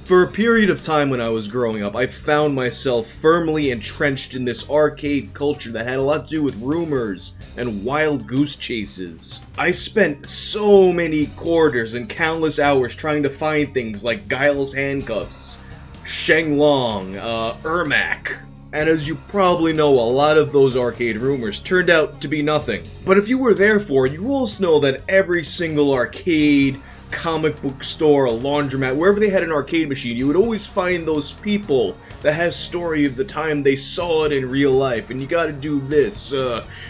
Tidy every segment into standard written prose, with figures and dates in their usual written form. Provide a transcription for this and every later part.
For a period of time when I was growing up, I found myself firmly entrenched in this arcade culture that had a lot to do with rumors and wild goose chases. I spent so many quarters and countless hours trying to find things like Guile's handcuffs, Shenlong, Ermac. And as you probably know, a lot of those arcade rumors turned out to be nothing. But if you were there for it, you also know that every single arcade, comic book store, a laundromat, wherever they had an arcade machine, you would always find those people that has story of the time they saw it in real life, and you gotta do this,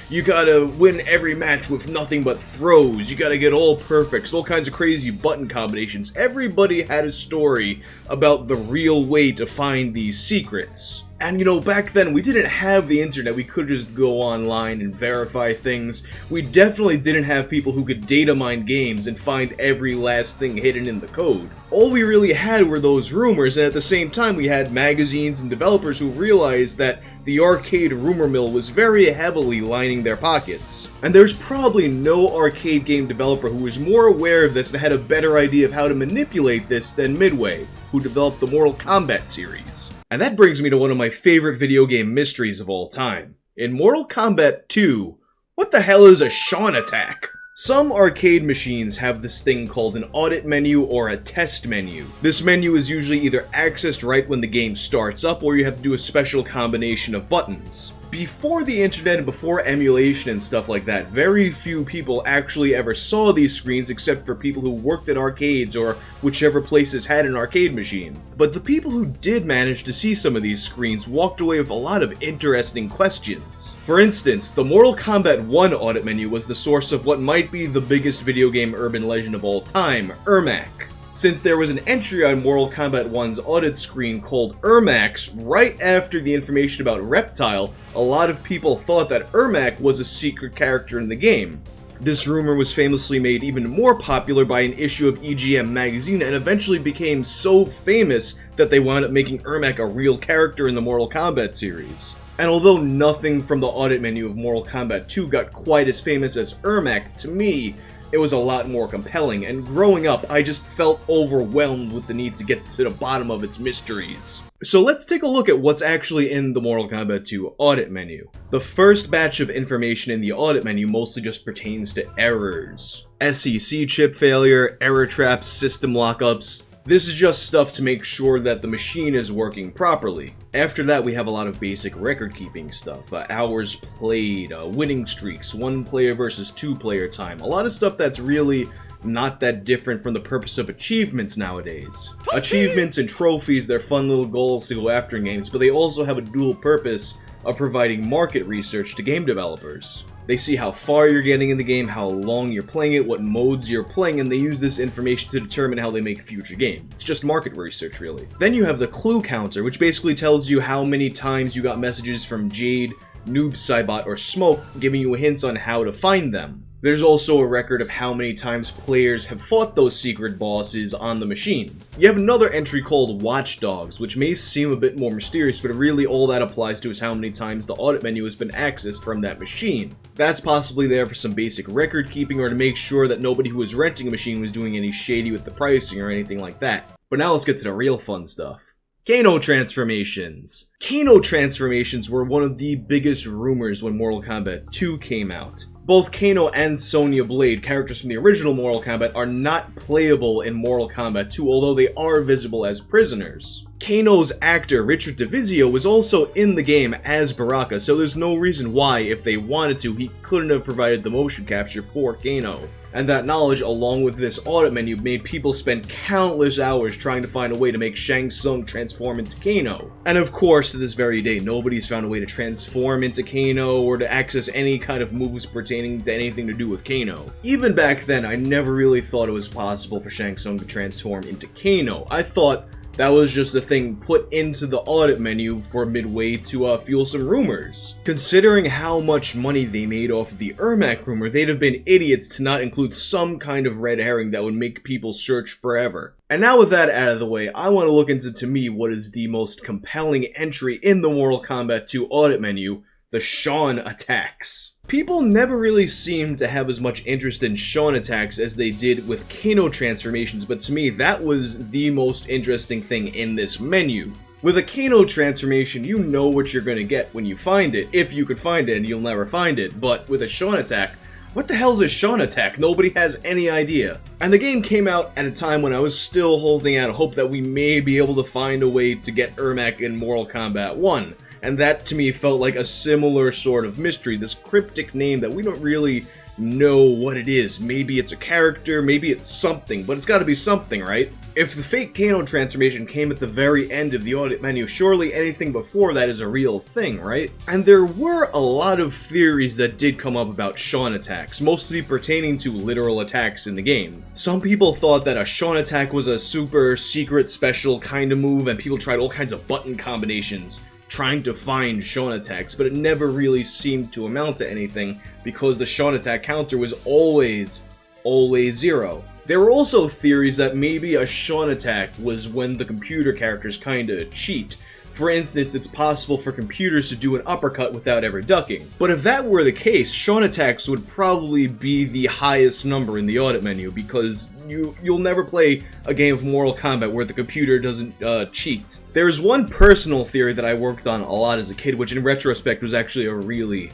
you gotta win every match with nothing but throws, you gotta get all perfects, all kinds of crazy button combinations. Everybody had a story about the real way to find these secrets. And you know, back then, we didn't have the internet. We could just go online and verify things. We definitely didn't have people who could data mine games and find every last thing hidden in the code. All we really had were those rumors, and at the same time we had magazines and developers who realized that the arcade rumor mill was very heavily lining their pockets. And there's probably no arcade game developer who was more aware of this and had a better idea of how to manipulate this than Midway, who developed the Mortal Kombat series. And that brings me to one of my favorite video game mysteries of all time. In Mortal Kombat II, what the hell is a Shawn attack? Some arcade machines have this thing called an audit menu or a test menu. This menu is usually either accessed right when the game starts up, or you have to do a special combination of buttons. Before the internet and before emulation and stuff like that, very few people actually ever saw these screens except for people who worked at arcades or whichever places had an arcade machine. But the people who did manage to see some of these screens walked away with a lot of interesting questions. For instance, the Mortal Kombat 1 audit menu was the source of what might be the biggest video game urban legend of all time, Ermac. Since there was an entry on Mortal Kombat 1's audit screen called Ermac's right after the information about Reptile, a lot of people thought that Ermac was a secret character in the game. This rumor was famously made even more popular by an issue of EGM magazine and eventually became so famous that they wound up making Ermac a real character in the Mortal Kombat series. And although nothing from the audit menu of Mortal Kombat 2 got quite as famous as Ermac, to me, it was a lot more compelling, and growing up, I just felt overwhelmed with the need to get to the bottom of its mysteries. So let's take a look at what's actually in the Mortal Kombat 2 audit menu. The first batch of information in the audit menu mostly just pertains to errors. SEC chip failure, error traps, system lockups. This is just stuff to make sure that the machine is working properly. After that, we have a lot of basic record-keeping stuff. Hours played, winning streaks, 1-player versus 2-player time. A lot of stuff that's really not that different from the purpose of achievements nowadays. Achievements and trophies, they're fun little goals to go after in games, but they also have a dual purpose of providing market research to game developers. They see how far you're getting in the game, how long you're playing it, what modes you're playing, and they use this information to determine how they make future games. It's just market research, really. Then you have the clue counter, which basically tells you how many times you got messages from Jade, Noob Saibot, or Smoke, giving you hints on how to find them. There's also a record of how many times players have fought those secret bosses on the machine. You have another entry called Watchdogs, which may seem a bit more mysterious, but really all that applies to is how many times the audit menu has been accessed from that machine. That's possibly there for some basic record keeping or to make sure that nobody who was renting a machine was doing any shady with the pricing or anything like that. But now let's get to the real fun stuff. Kano transformations. Kano transformations were one of the biggest rumors when Mortal Kombat 2 came out. Both Kano and Sonya Blade, characters from the original Mortal Kombat, are not playable in Mortal Kombat 2, although they are visible as prisoners. Kano's actor, Richard DeVizio, was also in the game as Baraka, so there's no reason why, if they wanted to, he couldn't have provided the motion capture for Kano. And that knowledge, along with this audit menu, made people spend countless hours trying to find a way to make Shang Tsung transform into Kano. And of course, to this very day, nobody's found a way to transform into Kano or to access any kind of moves pertaining to anything to do with Kano. Even back then, I never really thought it was possible for Shang Tsung to transform into Kano. I thought that was just a thing put into the audit menu for Midway to fuel some rumors. Considering how much money they made off of the Ermac rumor, they'd have been idiots to not include some kind of red herring that would make people search forever. And now with that out of the way, I want to look into, to me, what is the most compelling entry in the Mortal Kombat 2 audit menu, the Shawn attacks. People never really seemed to have as much interest in Shawn attacks as they did with Kano transformations, but to me, that was the most interesting thing in this menu. With a Kano transformation, you know what you're gonna get when you find it, if you could find it, and you'll never find it. But with a Shawn attack, what the hell's a Shawn attack? Nobody has any idea. And the game came out at a time when I was still holding out hope that we may be able to find a way to get Ermac in Mortal Kombat 1. And that, to me, felt like a similar sort of mystery, this cryptic name that we don't really know what it is. Maybe it's a character, maybe it's something, but it's gotta be something, right? If the fake Kano transformation came at the very end of the audit menu, surely anything before that is a real thing, right? And there were a lot of theories that did come up about Shawn attacks, mostly pertaining to literal attacks in the game. Some people thought that a Shawn attack was a super secret special kind of move, and people tried all kinds of button combinations trying to find Shawn attacks, but it never really seemed to amount to anything because the Shawn attack counter was always 0. There were also theories that maybe a Shawn attack was when the computer characters kinda cheat. For instance, it's possible for computers to do an uppercut without ever ducking. But if that were the case, Shawn attacks would probably be the highest number in the audit menu, because you'll never play a game of Mortal Kombat where the computer doesn't cheat. There's one personal theory that I worked on a lot as a kid, which in retrospect was actually a really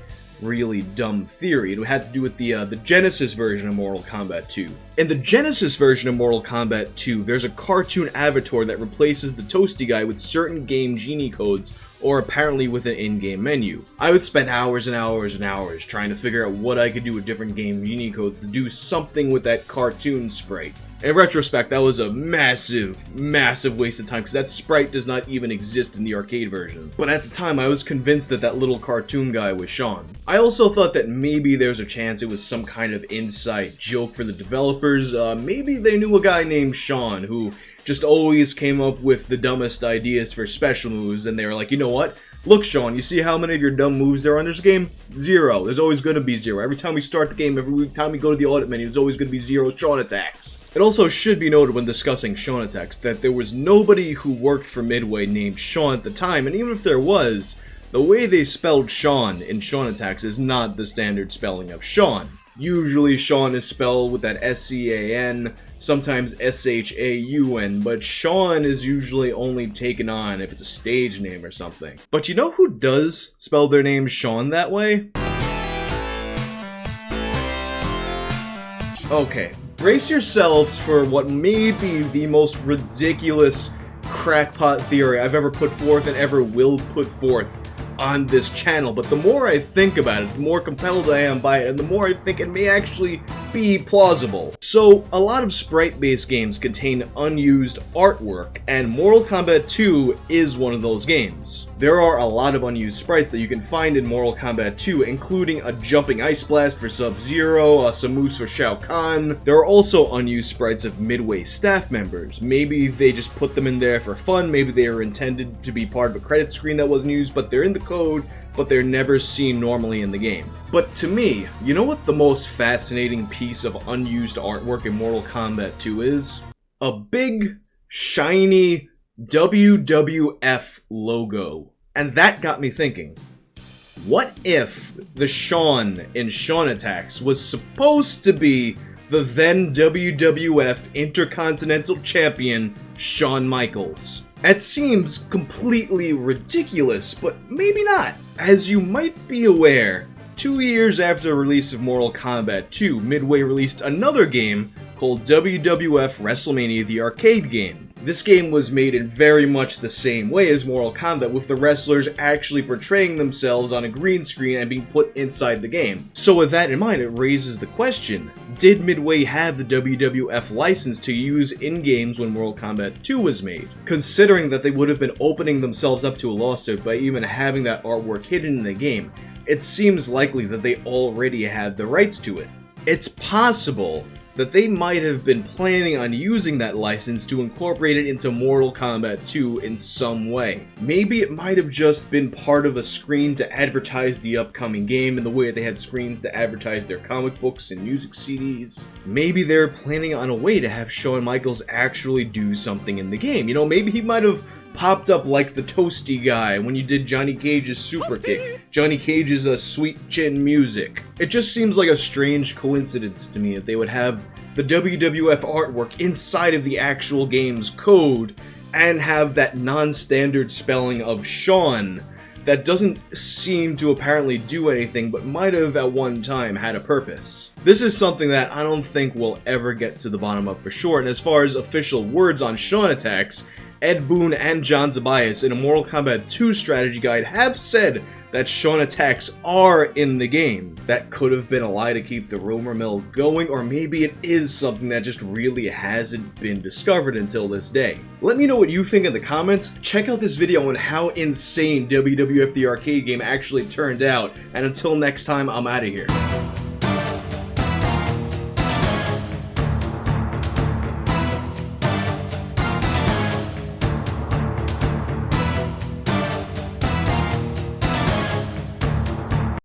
dumb theory. It had to do with the Genesis version of Mortal Kombat 2. In the Genesis version of Mortal Kombat 2, there's a cartoon avatar that replaces the toasty guy with certain game genie codes, or apparently with an in-game menu. I would spend hours and hours and hours trying to figure out what I could do with different game genie codes to do something with that cartoon sprite. In retrospect, that was a massive waste of time, because that sprite does not even exist in the arcade version. But at the time, I was convinced that that little cartoon guy was Shawn. I also thought that maybe there's a chance it was some kind of inside joke for the developers. Maybe they knew a guy named Shawn who just always came up with the dumbest ideas for special moves, and they were like, you know what? Look, Shawn, you see how many of your dumb moves there are in this game? 0. There's always going to be 0. Every time we start the game, every time we go to the audit menu, there's always going to be 0 Shawn attacks. It also should be noted when discussing Shawn attacks that there was nobody who worked for Midway named Shawn at the time, and even if there was, the way they spelled Shawn in Shawn attacks is not the standard spelling of Shawn. Usually Shawn is spelled with that S-E-A-N, sometimes S-H-A-U-N, but Shawn is usually only taken on if it's a stage name or something. But you know who does spell their name Shawn that way? Okay, brace yourselves for what may be the most ridiculous crackpot theory I've ever put forth and ever will put forth on this channel, but the more I think about it, the more compelled I am by it, and the more I think it may actually be plausible. So, a lot of sprite-based games contain unused artwork, and Mortal Kombat 2 is one of those games. There are a lot of unused sprites that you can find in Mortal Kombat 2, including a jumping ice blast for Sub-Zero, some moves for Shao Kahn. There are also unused sprites of Midway staff members. Maybe they just put them in there for fun, maybe they were intended to be part of a credit screen that wasn't used, but they're in the code, but they're never seen normally in the game. But to me, you know what the most fascinating piece of unused artwork in Mortal Kombat 2 is? A big, shiny WWF logo. And that got me thinking, what if the Shawn in Shawn Attacks was supposed to be the then WWF Intercontinental Champion, Shawn Michaels? That seems completely ridiculous, but maybe not. As you might be aware, 2 years after the release of Mortal Kombat 2, Midway released another game called WWF Wrestlemania, the arcade game. This game was made in very much the same way as Mortal Kombat, with the wrestlers actually portraying themselves on a green screen and being put inside the game. So with that in mind, it raises the question, did Midway have the WWF license to use in games when Mortal Kombat 2 was made? Considering that they would have been opening themselves up to a lawsuit by even having that artwork hidden in the game, it seems likely that they already had the rights to it. It's possible that they might have been planning on using that license to incorporate it into Mortal Kombat 2 in some way. Maybe it might have just been part of a screen to advertise the upcoming game in the way they had screens to advertise their comic books and music CDs. Maybe they're planning on a way to have Shawn Michaels actually do something in the game. You know, maybe he might have popped up like the toasty guy when you did Johnny Cage's super kick, Johnny Cage's sweet chin music. It just seems like a strange coincidence to me that they would have the WWF artwork inside of the actual game's code and have that non-standard spelling of Shawn that doesn't seem to apparently do anything, but might have at one time had a purpose. This is something that I don't think we'll ever get to the bottom of for sure, and as far as official words on Shawn attacks, Ed Boon and John Tobias in a Mortal Kombat 2 strategy guide have said that Shawn attacks are in the game. That could have been a lie to keep the rumor mill going, or maybe it is something that just really hasn't been discovered until this day. Let me know what you think in the comments. Check out this video on how insane WWF the arcade game actually turned out, and until next time, I'm out of here.